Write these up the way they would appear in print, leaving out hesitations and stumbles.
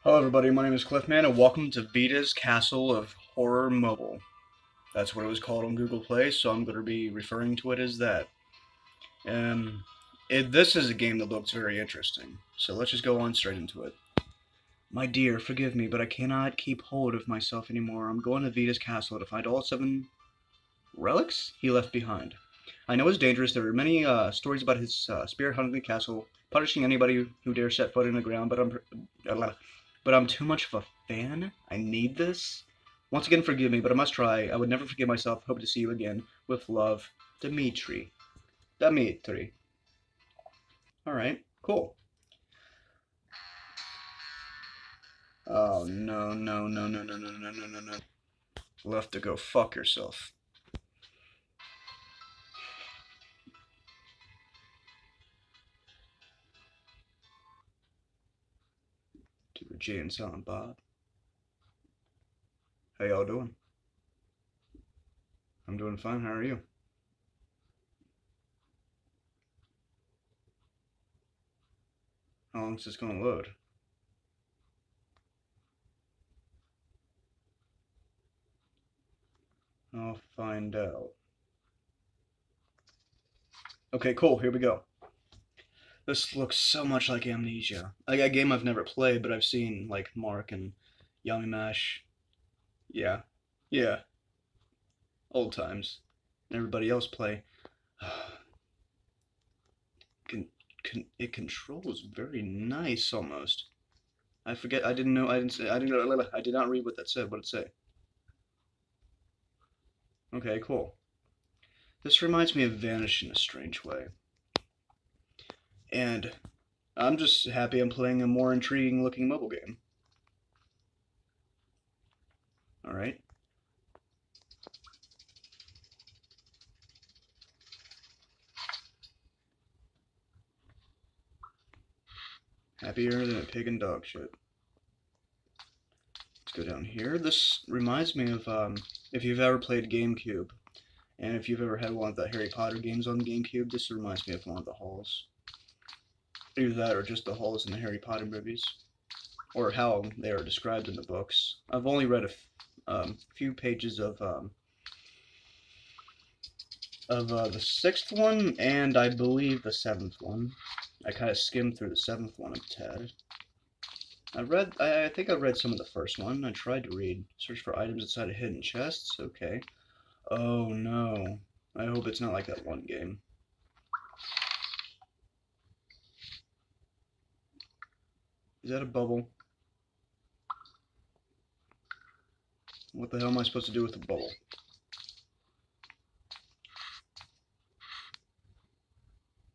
Hello everybody, my name is Cliffman and welcome to Vita's Castle of Horror Mobile. That's what it was called on Google Play, so I'm going to be referring to it as that. Um, this is a game that looks very interesting, so let's just go on straight into it. My dear, forgive me, but I cannot keep hold of myself anymore. I'm going to Vita's Castle to find all 7 relics he left behind. I know it's dangerous. There are many stories about his spirit haunting the castle, punishing anybody who dares set foot in the ground, but I'm too much of a fan. I need this. Once again, forgive me, but I must try. I would never forgive myself. Hope to see you again. With love, Dimitri. Dimitri. Alright, cool. Oh, no, no, no, no, no, no, no, no, no, no. Left to go fuck yourself. To the Jay and Silent Bob. How y'all doing? I'm doing fine. How are you? How long is this gonna load? I'll find out. Okay, cool. Here we go. This looks so much like Amnesia. Like a game I've never played, but I've seen like Mark and Yummy Mash. Yeah, yeah, old times. And everybody else play. It controls very nice almost. I forget. I didn't know. I didn't say. I didn't know. I did not read what that said. What did it say? Okay, cool. This reminds me of Vanish in a strange way. And I'm just happy I'm playing a more intriguing looking mobile game. Alright. Happier than a pig and dog shit. Let's go down here. This reminds me of if you've ever played GameCube, and if you've ever had one of the Harry Potter games on GameCube, this reminds me of one of the halls. Either that or just the halls in the Harry Potter movies, or how they are described in the books. I've only read a few pages of the 6th one, and I believe the 7th one. I kind of skimmed through the 7th one a tad. I think I read some of the first one. I tried to read. Search for items inside of hidden chests. Okay. Oh no. I hope it's not like that one game. Is that a bubble? What the hell am I supposed to do with a bubble?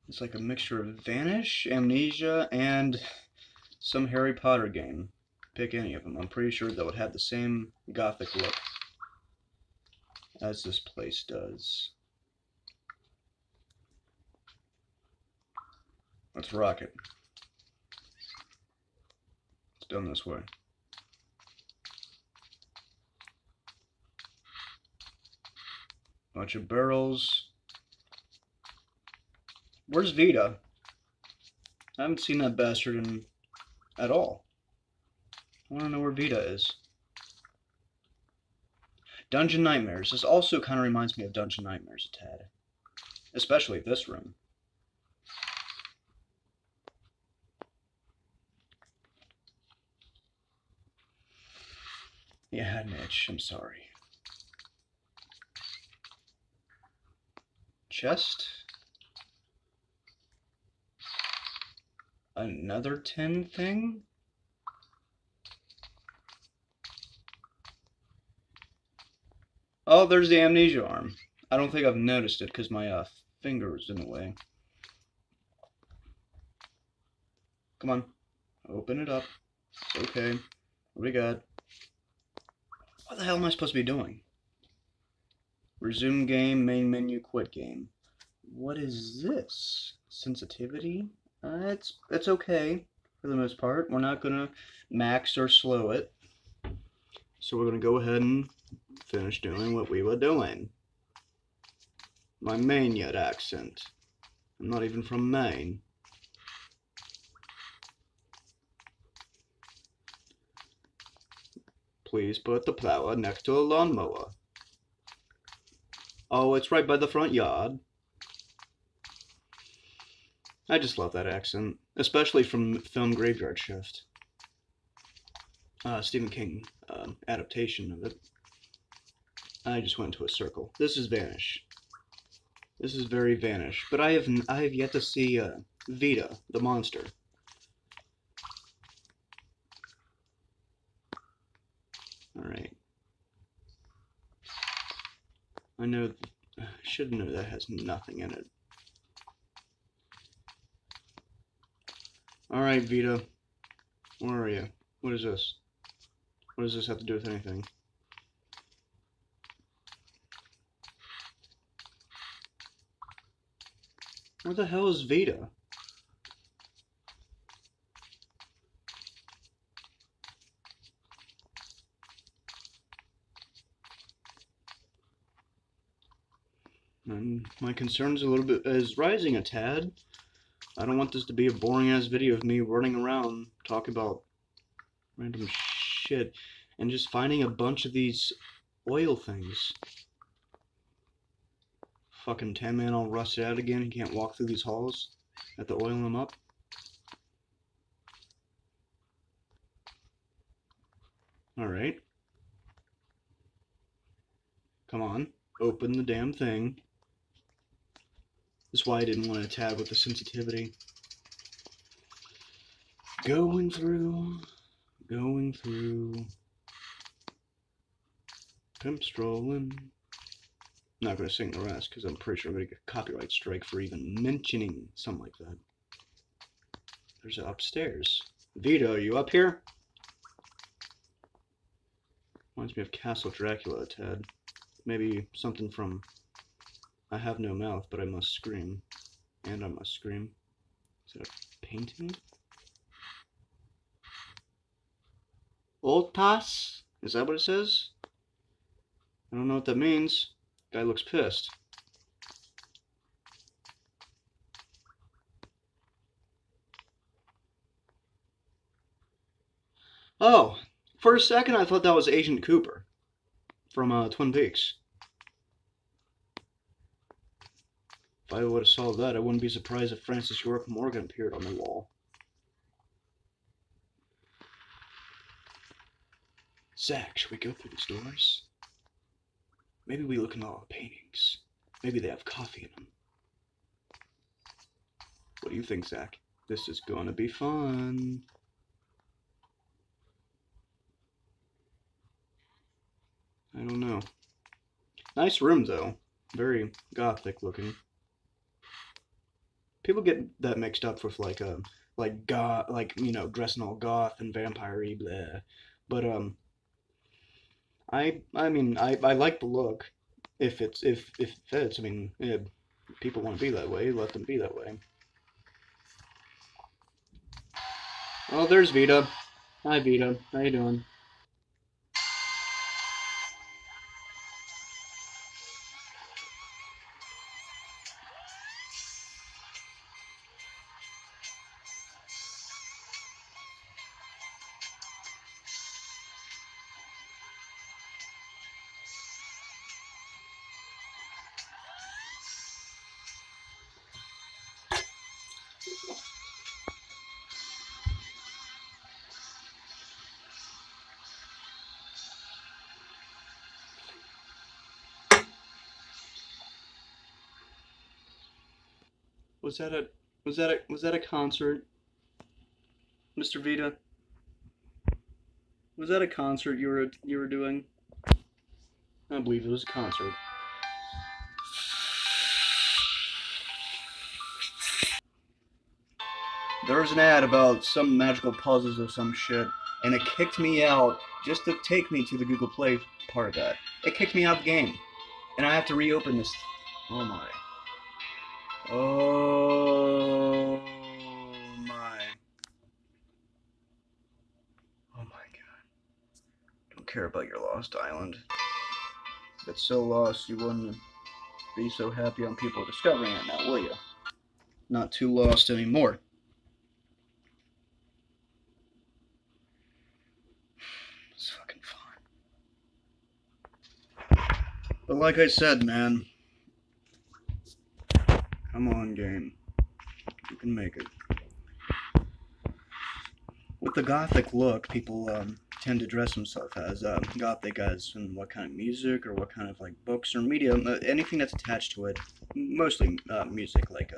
It's like a mixture of Vanish, Amnesia, and some Harry Potter game. Pick any of them. I'm pretty sure that would have the same gothic look as this place does. Let's rock it. It's done this way. Bunch of barrels. Where's Vita? I haven't seen that bastard in at all. I want to know where Vita is. Dungeon Nightmares. This also kind of reminds me of Dungeon Nightmares a tad. Especially this room. Yeah, Mitch, I'm sorry. Chest. Another tin thing? Oh, there's the amnesia arm. I don't think I've noticed it because my finger was in the way. Come on. Open it up. It's okay. What do we got? What the hell am I supposed to be doing? Resume game, main menu, quit game. What is this? Sensitivity? It's okay for the most part. We're not gonna max or slow it. So we're gonna go ahead and finish doing what we were doing. My Maine yet accent. I'm not even from Maine. Please put the plower next to a lawnmower. Oh, it's right by the front yard. I just love that accent, especially from film Graveyard Shift. Stephen King adaptation of it. I just went into a circle. This is Vanish. This is very Vanish, but I have yet to see Vita, the monster. All right. I know. I should know that has nothing in it. All right, Vita. Where are you? What is this? What does this have to do with anything? Where the hell is Vita? And my concerns a little bit is rising a tad. I don't want this to be a boring ass video of me running around talking about random shit and just finding a bunch of these oil things. Fucking Tan Man all rusted out again. He can't walk through these halls. Have to oil him up. Alright. Come on. Open the damn thing. That's why I didn't want to tab with the sensitivity. Going through. Pimp strolling. I'm not going to sing the rest because I'm pretty sure I'm going to get a copyright strike for even mentioning something like that. There's an upstairs. Vita, are you up here? Reminds me of Castle Dracula a tad. Maybe something from I Have No Mouth, but I Must Scream. And I Must Scream. Is that a painting? Oltas? Is that what it says? I don't know what that means. Guy looks pissed. Oh, for a second I thought that was Agent Cooper from Twin Peaks. If I would have saw that, I wouldn't be surprised if Francis York Morgan appeared on the wall. Zach, should we go through these doors? Maybe we look in all the paintings. Maybe they have coffee in them. What do you think, Zach? This is gonna be fun. I don't know. Nice room, though. Very gothic looking. People get that mixed up with like goth, like, you know, dressing all goth and vampire-y, blah. But I mean I like the look. If it fits, I mean, yeah, people want to be that way, let them be that way. Oh, there's Vita. Hi, Vita. How you doing? Was that a concert, Mr. Vita? Was that a concert you were doing? I believe it was a concert. There was an ad about some magical puzzles or some shit, and it kicked me out just to take me to the Google Play part of that. It kicked me out of the game, and I have to reopen this. Oh my. Oh my. Oh my god. Don't care about your lost island. If it's so lost, you wouldn't be so happy on people discovering it now, will you? Not too lost anymore. It's fucking fun. But like I said, man, come on, game. You can make it. With the gothic look, people tend to dress themselves as gothic as in what kind of music or what kind of like books or media, anything that's attached to it. Mostly music, like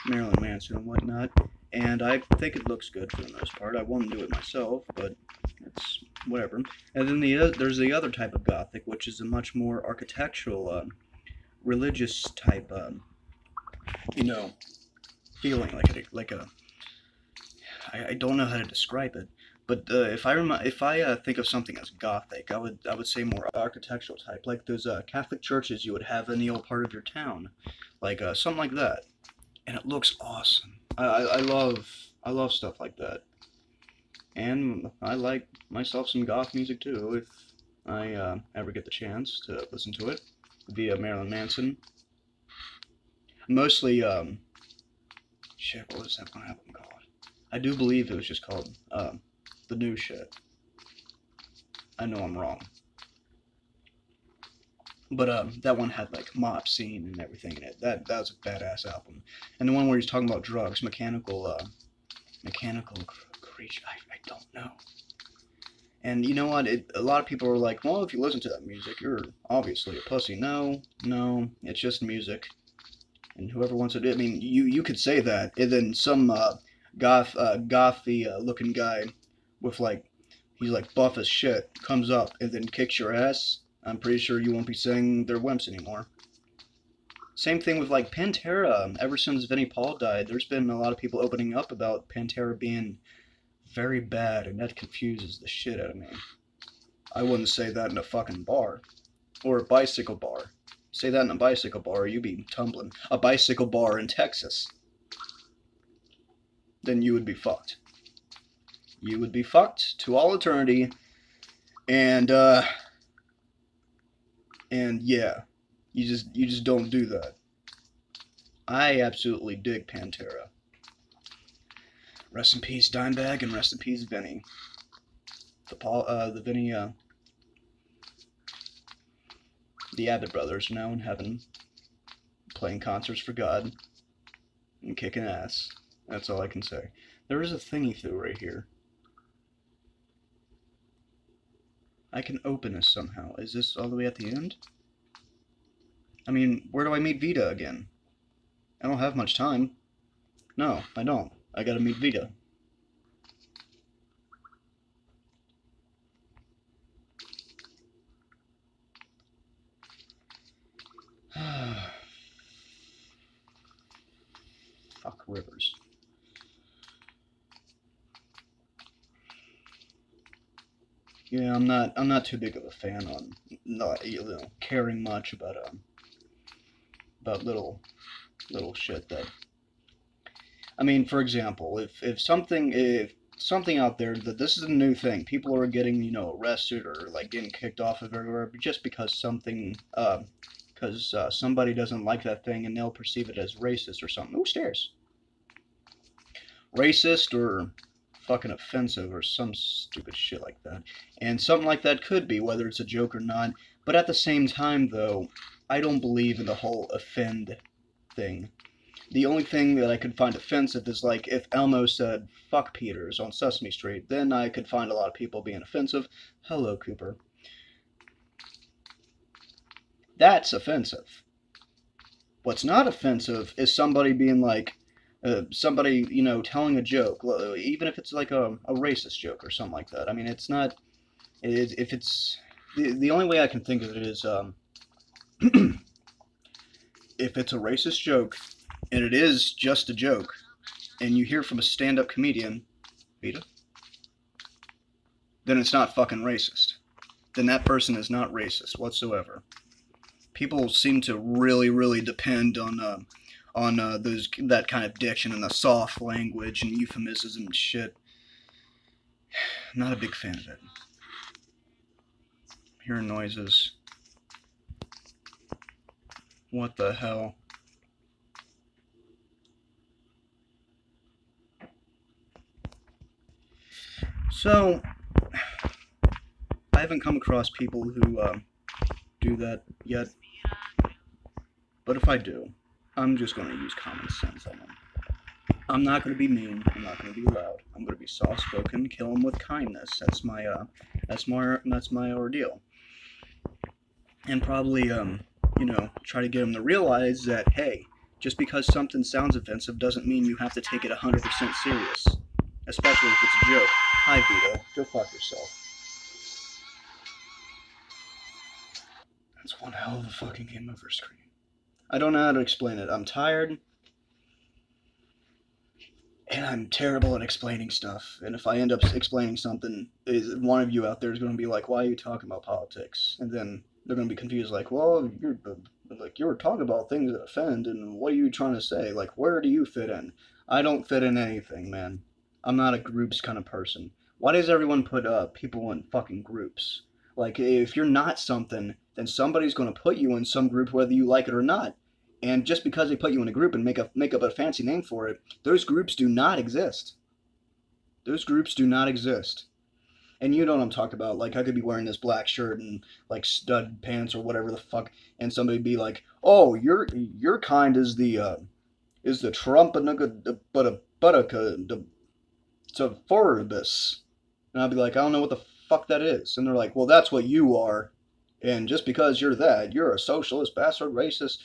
Marilyn Manson and whatnot. And I think it looks good for the most part. I won't do it myself, but it's whatever. And then there's the other type of gothic, which is a much more architectural, religious type, you know, feeling like a I don't know how to describe it, but if I think of something as gothic, I would say more architectural type, like those Catholic churches you would have in the old part of your town, like something like that, and it looks awesome. I love stuff like that, and I like myself some goth music too. If I ever get the chance to listen to it, via Marilyn Manson, mostly shit. What was that one album called? I do believe it was just called The New Shit. I know I'm wrong. But that one had like Mop Scene and everything in it. That was a badass album. And the one where he's talking about drugs, mechanical creature. I don't know. And you know what? A lot of people are like, well, if you listen to that music, you're obviously a pussy. No, it's just music. And whoever wants to do it, I mean, you could say that, and then some gothy looking guy with like, he's like buff as shit, comes up and then kicks your ass. I'm pretty sure you won't be saying they're wimps anymore. Same thing with like Pantera. Ever since Vinnie Paul died, there's been a lot of people opening up about Pantera being very bad, and that confuses the shit out of me. I wouldn't say that in a fucking bar. Or a bicycle bar. Say that in a bicycle bar, you'd be tumbling. A bicycle bar in Texas. Then you would be fucked. You would be fucked to all eternity, and yeah, you just don't do that. I absolutely dig Pantera. Rest in peace, Dimebag, and rest in peace, Vinny. The Vinny, the Abbott brothers are now in heaven, playing concerts for God and kicking ass. That's all I can say. There is a thingy through right here. I can open this somehow. Is this all the way at the end? I mean, where do I meet Vita again? I don't have much time. No, I don't. I gotta meet Vita. Fuck rivers. Yeah, I'm not too big of a fan on not caring much about little shit that, I mean, for example, if something out there that this is a new thing, people are getting, arrested or like getting kicked off of everywhere just because somebody doesn't like that thing and they'll perceive it as racist or something. Ooh, stairs. Racist or fucking offensive or some stupid shit like that. And something like that could be, whether it's a joke or not. But at the same time, though, I don't believe in the whole offend thing. The only thing that I could find offensive is like if Elmo said fuck Peters on Sesame Street, then I could find a lot of people being offensive. Hello, Cooper. That's offensive. What's not offensive is somebody being like, somebody, telling a joke, even if it's like a racist joke or something like that. I mean, it's not, if it's, the only way I can think of it is, if it's a racist joke, and it is just a joke, and you hear from a stand-up comedian, Vita, then it's not fucking racist. Then that person is not racist whatsoever. People seem to really, really depend on that kind of diction and the soft language and euphemisms and shit. Not a big fan of it. Hearing noises. What the hell? So, I haven't come across people who do that yet. But if I do, I'm just going to use common sense on them. I'm not going to be mean. I'm not going to be loud. I'm going to be soft-spoken. Kill them with kindness. That's my ordeal. And probably, try to get them to realize that, hey, just because something sounds offensive doesn't mean you have to take it 100% serious. Especially if it's a joke. Hi, Vita. Go fuck yourself. That's one hell of a fucking game over screen. I don't know how to explain it. I'm tired. And I'm terrible at explaining stuff. And if I end up explaining something, one of you out there is going to be like, why are you talking about politics? And then they're going to be confused, like, well, you were talking about things that offend, and what are you trying to say? Like, where do you fit in? I don't fit in anything, man. I'm not a groups kind of person. Why does everyone put people in fucking groups? Like, if you're not something, then somebody's going to put you in some group whether you like it or not. And just because they put you in a group and make up a fancy name for it, those groups do not exist. Those groups do not exist. And you know what I'm talking about. Like, I could be wearing this black shirt and, like, stud pants or whatever the fuck, and somebody be like, oh, your kind is the Trump to foribus. And I'll be like, I don't know what the fuck that is. And they're like, well, that's what you are. And just because you're that, you're a socialist, bastard, racist.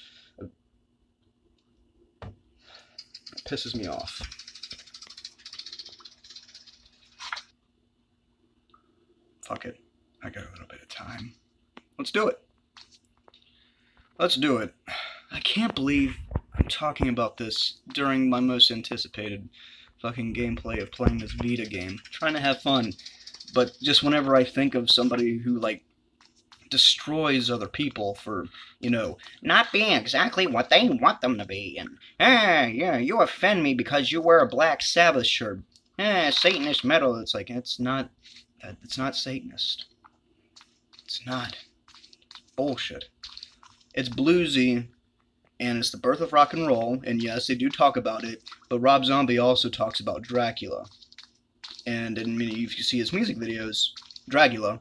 It pisses me off. Fuck it. I got a little bit of time. Let's do it. Let's do it. I can't believe I'm talking about this during my most anticipated fucking gameplay of playing this Vita game. Trying to have fun, but just whenever I think of somebody who, like, destroys other people for, not being exactly what they want them to be, and, yeah, you offend me because you wear a Black Sabbath shirt. Satanist metal. It's like, it's not Satanist. It's not. It's bullshit. It's bluesy, and it's the birth of rock and roll, and yes, they do talk about it, but Rob Zombie also talks about Dracula. And if you see his music videos, Dracula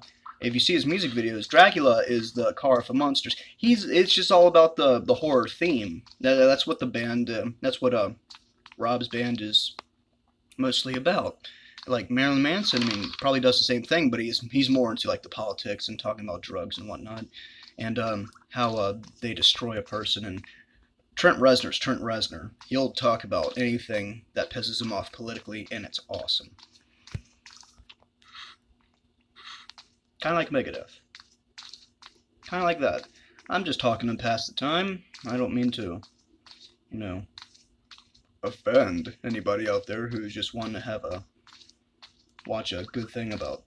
is the car for monsters. It's just all about the horror theme. That's what the band, that's what Rob's band is mostly about. Like Marilyn Manson, probably does the same thing, but he's more into, like, the politics and talking about drugs and whatnot, and how they destroy a person. And Trent Reznor. He'll talk about anything that pisses him off politically, and it's awesome. Kind of like Megadeth. Kind of like that. I'm just talking to pass the time. I don't mean to, offend anybody out there who's just wanting to watch a good thing about